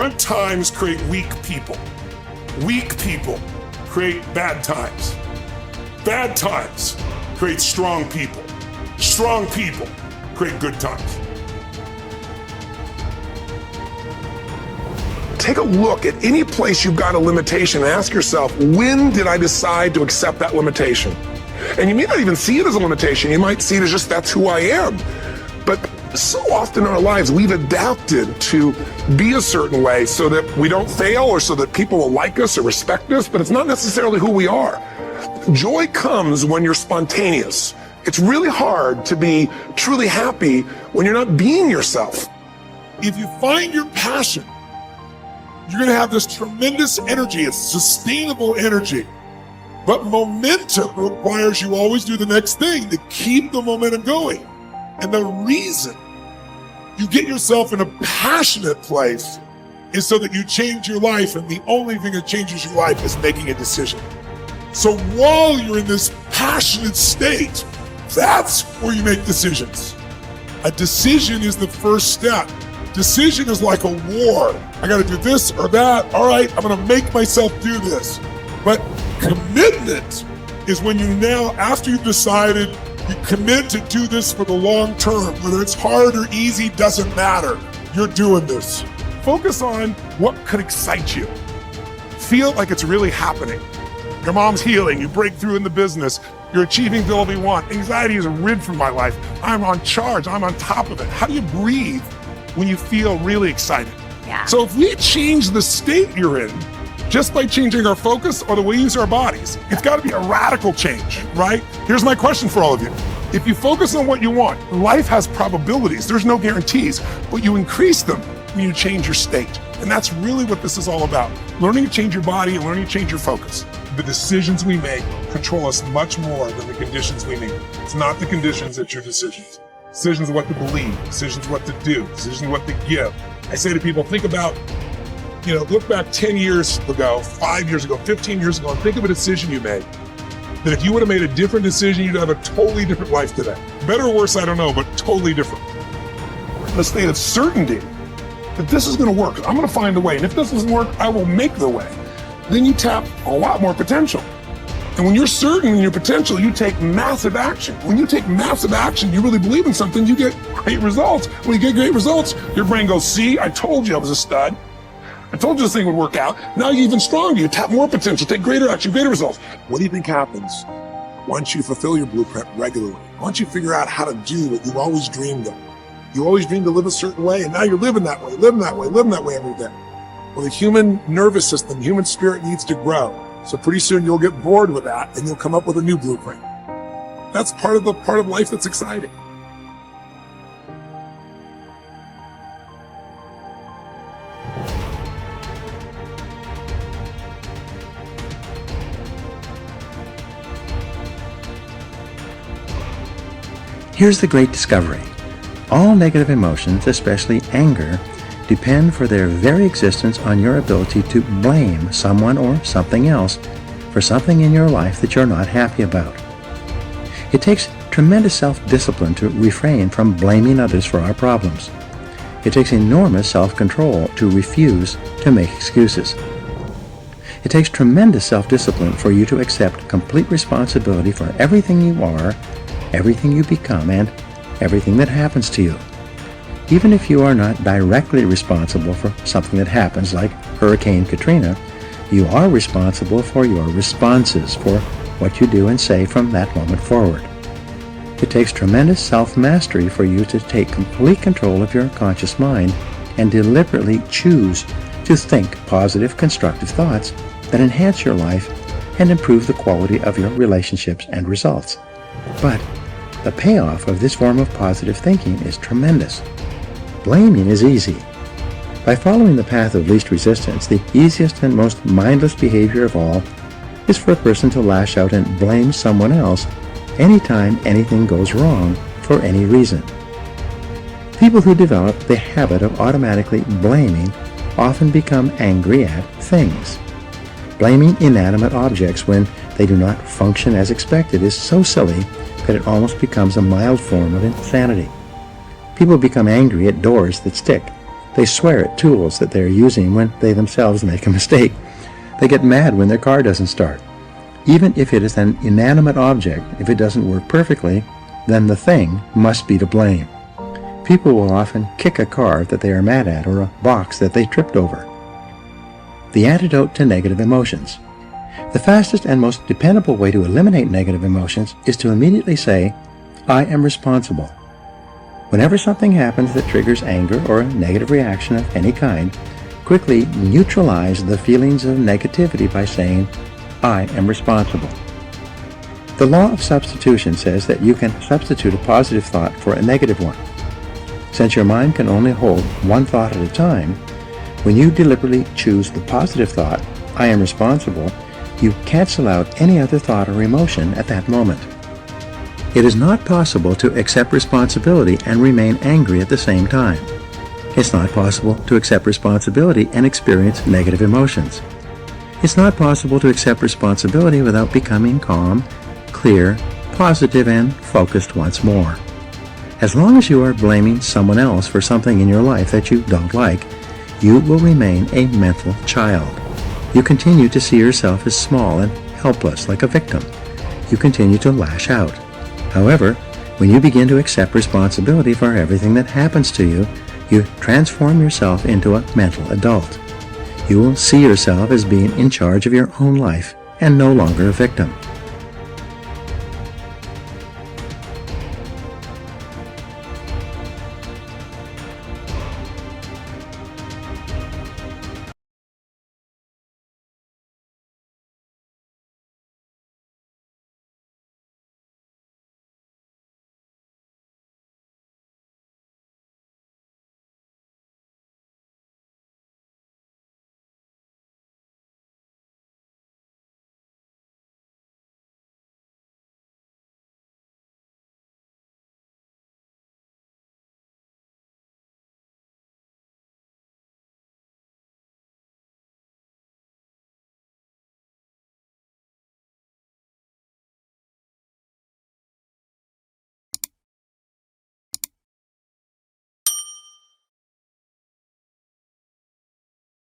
Good times create weak people. Weak people create bad times. Bad times create strong people. Strong people create good times. Take a look at any place you've got a limitation and ask yourself, when did I decide to accept that limitation? And you may not even see it as a limitation. You might see it as just, that's who I am. But so often in our lives, we've adapted to be a certain way so that we don't fail or so that people will like us or respect us, but it's not necessarily who we are. Joy comes when you're spontaneous. It's really hard to be truly happy when you're not being yourself. If you find your passion, you're going to have this tremendous energy. It's sustainable energy. But momentum requires you always do the next thing to keep the momentum going. And the reason you get yourself in a passionate place is so that you change your life. And the only thing that changes your life is making a decision. So while you're in this passionate state, that's where you make decisions. A decision is the first step. Decision is like a war. I got to do this or that. All right, I'm going to make myself do this. But commitment is when you now, after you've decided, you commit to do this for the long term. Whether it's hard or easy, doesn't matter. You're doing this. Focus on what could excite you. Feel like it's really happening. Your mom's healing, you break through in the business, you're achieving the goal you want. Anxiety is rid from my life. I'm on charge, I'm on top of it. How do you breathe when you feel really excited? Yeah. So if we change the state you're in, just by changing our focus or the way we use our bodies, it's got to be a radical change, right? Here's my question for all of you. If you focus on what you want, life has probabilities, there's no guarantees, but you increase them when you change your state. And that's really what this is all about. Learning to change your body and learning to change your focus. The decisions we make control us much more than the conditions we meet. It's not the conditions, it's your decisions. Decisions what to believe, decisions what to do, decisions what to give. I say to people, think about, look back 10 years ago, 5 years ago, 15 years ago, and think of a decision you made. That if you would have made a different decision, you'd have a totally different life today. Better or worse, I don't know, but totally different. In a state of certainty that this is going to work. I'm going to find a way. And if this doesn't work, I will make the way. Then you tap a lot more potential. And when you're certain in your potential, you take massive action. When you take massive action, you really believe in something, you get great results. When you get great results, your brain goes, see, I told you I was a stud. I told you this thing would work out. Now you're even stronger. You tap more potential, take greater action, greater results. What do you think happens once you fulfill your blueprint regularly? Once you figure out how to do what you've always dreamed of? You always dreamed to live a certain way, and now you're living that way every day. Well, the human nervous system, human spirit needs to grow. So pretty soon you'll get bored with that and you'll come up with a new blueprint. That's part of life that's exciting. Here's the great discovery. All negative emotions, especially anger, depend for their very existence on your ability to blame someone or something else for something in your life that you're not happy about. It takes tremendous self-discipline to refrain from blaming others for our problems. It takes enormous self-control to refuse to make excuses. It takes tremendous self-discipline for you to accept complete responsibility for everything you are, everything you become, and everything that happens to you. Even if you are not directly responsible for something that happens, like Hurricane Katrina, you are responsible for your responses, for what you do and say from that moment forward. It takes tremendous self-mastery for you to take complete control of your conscious mind and deliberately choose to think positive, constructive thoughts that enhance your life and improve the quality of your relationships and results. But the payoff of this form of positive thinking is tremendous. Blaming is easy. By following the path of least resistance, the easiest and most mindless behavior of all is for a person to lash out and blame someone else anytime anything goes wrong for any reason. People who develop the habit of automatically blaming often become angry at things. Blaming inanimate objects when they do not function as expected is so silly that it almost becomes a mild form of insanity. People become angry at doors that stick, They swear at tools that they are using when they themselves make a mistake. They get mad when their car doesn't start. Even if it is an inanimate object, if it doesn't work perfectly, then the thing must be to blame. People will often kick a car that they are mad at or a box that they tripped over. The antidote to negative emotions. The fastest and most dependable way to eliminate negative emotions is to immediately say, I am responsible. Whenever something happens that triggers anger or a negative reaction of any kind, quickly neutralize the feelings of negativity by saying, I am responsible. The law of substitution says that you can substitute a positive thought for a negative one. Since your mind can only hold one thought at a time, when you deliberately choose the positive thought, I am responsible, you cancel out any other thought or emotion at that moment. It is not possible to accept responsibility and remain angry at the same time. It's not possible to accept responsibility and experience negative emotions. It's not possible to accept responsibility without becoming calm, clear, positive, and focused once more. As long as you are blaming someone else for something in your life that you don't like, you will remain a mental child. You continue to see yourself as small and helpless, like a victim. You continue to lash out. However, when you begin to accept responsibility for everything that happens to you, you transform yourself into a mental adult. You will see yourself as being in charge of your own life and no longer a victim.